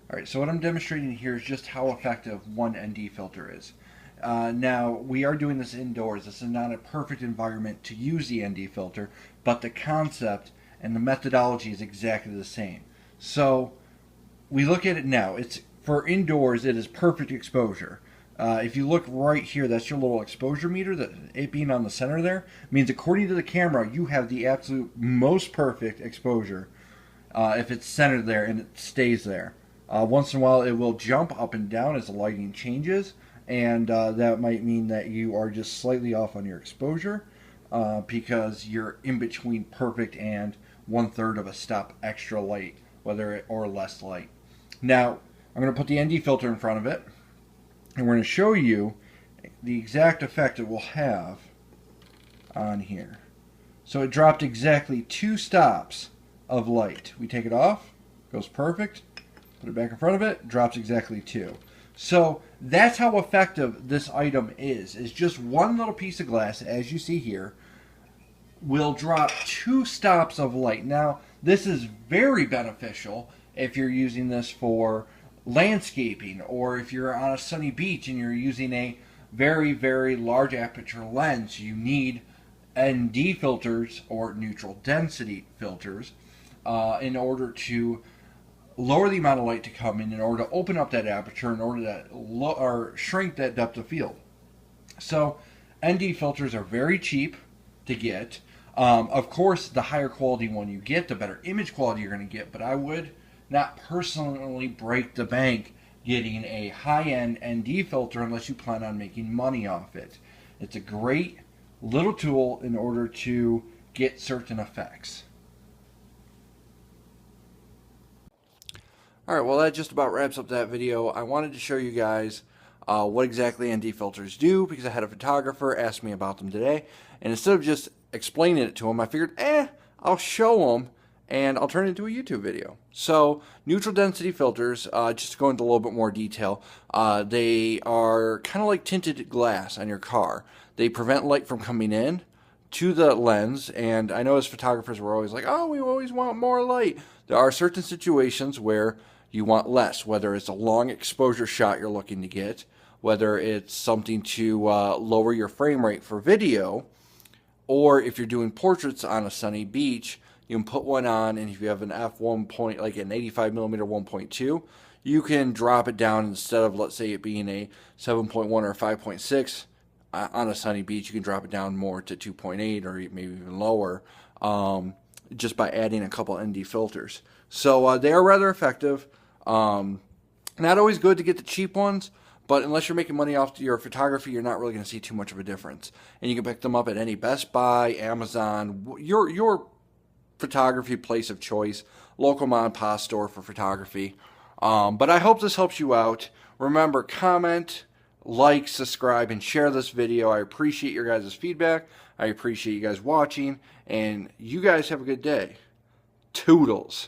All right, so what I'm demonstrating here is just how effective one ND filter is. Now, we are doing this indoors. This is not a perfect environment to use the ND filter, but the concept and the methodology is exactly the same. So we look at it now. It's for indoors, it is perfect exposure. If you look right here, that's your little exposure meter. That it being on the center there means, according to the camera, you have the absolute most perfect exposure if it's centered there and it stays there. Once in a while, it will jump up and down as the lighting changes, and that might mean that you are just slightly off on your exposure because you're in between perfect and 1/3 of a step extra light, or less light. Now, I'm going to put the ND filter in front of it, and we're going to show you the exact effect it will have on here. So it dropped exactly 2 stops of light. We take it off, goes perfect, put it back in front of it, drops exactly 2. So that's how effective this item is just one little piece of glass, as you see here, will drop 2 stops of light. Now, this is very beneficial if you're using this for landscaping, or if you're on a sunny beach and you're using a very, very large aperture lens. You need ND filters, or neutral density filters, in order to lower the amount of light to come in order to open up that aperture, in order to shrink that depth of field. So ND filters are very cheap to get. Of course, the higher quality one you get, the better image quality you're going to get, but I would not personally break the bank getting a high-end ND filter unless you plan on making money off it. It's a great little tool in order to get certain effects. Alright, well, that just about wraps up that video. I wanted to show you guys what exactly ND filters do, because I had a photographer ask me about them today, and instead of just explaining it to him, I figured, I'll show him and I'll turn it into a YouTube video. So, neutral density filters, just to go into a little bit more detail, they are kind of like tinted glass on your car. They prevent light from coming in to the lens, and I know as photographers we're always like, oh, we always want more light. There are certain situations where you want less, whether it's a long exposure shot you're looking to get, whether it's something to lower your frame rate for video, or if you're doing portraits on a sunny beach, you can put one on, and if you have an f1 point, like an 85mm 1.2, you can drop it down. Instead of, let's say, it being a 7.1 or 5.6 on a sunny beach, you can drop it down more to 2.8 or maybe even lower, just by adding a couple ND filters. So they are rather effective. Not always good to get the cheap ones, but unless you're making money off your photography, you're not really going to see too much of a difference. And you can pick them up at any Best Buy, Amazon, your photography place of choice, local mom and pop store for photography. But I hope this helps you out. Remember, comment, like, subscribe, and share this video. I appreciate your guys' feedback. I appreciate you guys watching, and you guys have a good day. Toodles.